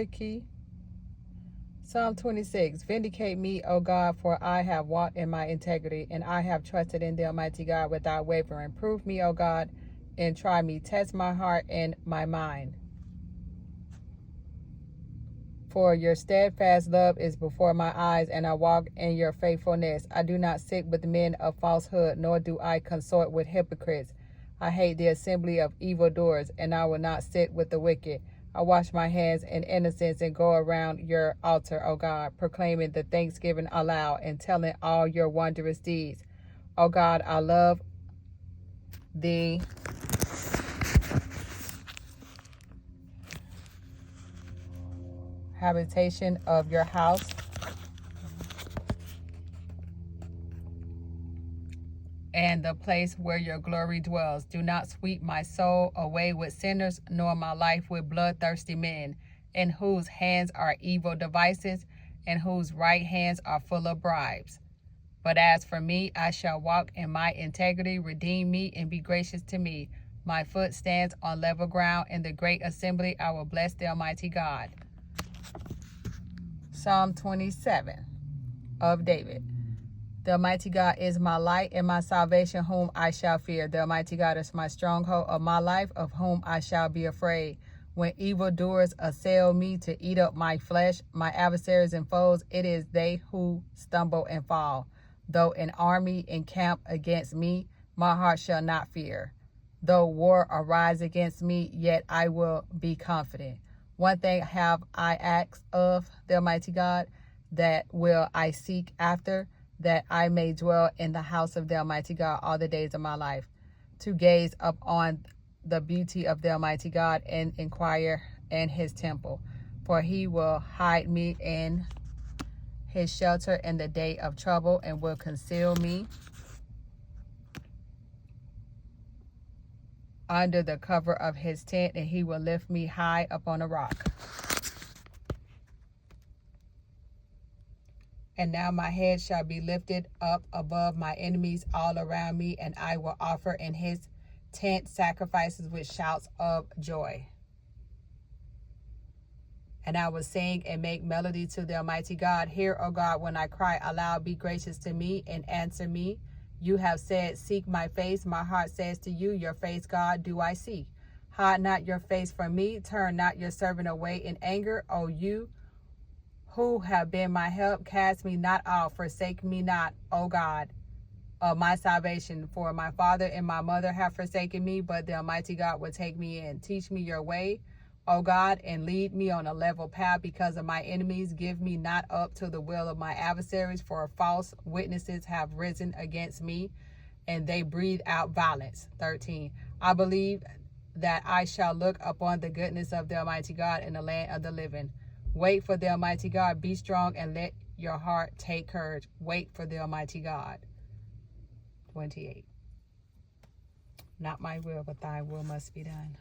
Key. Psalm 26. Vindicate me, O God, for I have walked in my integrity, and I have trusted in the Almighty God without wavering. Prove me, O God, and try me. Test my heart and my mind. For your steadfast love is before my eyes, and I walk in your faithfulness. I do not sit with men of falsehood, nor do I consort with hypocrites. I hate the assembly of evildoers, and I will not sit with the wicked. I wash my hands in innocence and go around your altar, O God, proclaiming the thanksgiving aloud and telling all your wondrous deeds. O God, I love the habitation of your house, and the place where your glory dwells. Do not sweep my soul away with sinners, nor my life with bloodthirsty men, in whose hands are evil devices, and whose right hands are full of bribes. But as for me, I shall walk in my integrity. Redeem me and be gracious to me. My foot stands on level ground. In the great assembly, I will bless the Almighty God. Psalm 27 of David. The Almighty God is my light and my salvation, whom I shall fear. The Almighty God is my stronghold of my life, of whom I shall be afraid. When evildoers assail me to eat up my flesh, my adversaries and foes, it is they who stumble and fall. Though an army encamp against me, my heart shall not fear. Though war arise against me, yet I will be confident. One thing have I asked of the Almighty God, that will I seek after, that I may dwell in the house of the Almighty God all the days of my life, to gaze upon the beauty of the Almighty God and inquire in his temple. For he will hide me in his shelter in the day of trouble, and will conceal me under the cover of his tent, and he will lift me high upon a rock. And now my head shall be lifted up above my enemies all around me, and I will offer in his tent sacrifices with shouts of joy. And I will sing and make melody to the Almighty God. Hear, O God, when I cry aloud, be gracious to me and answer me. You have said, seek my face. My heart says to you, your face, God, do I seek. Hide not your face from me. Turn not your servant away in anger. O you who have been my help, cast me not off. Forsake me not, O God, of my salvation. For my father and my mother have forsaken me, but the Almighty God will take me in. Teach me your way, O God, and lead me on a level path because of my enemies. Give me not up to the will of my adversaries, for false witnesses have risen against me, and they breathe out violence. 13. I believe that I shall look upon the goodness of the Almighty God in the land of the living. Wait for the Almighty God. Be strong and let your heart take courage. Wait for the Almighty God. 28. Not my will, but thy will must be done.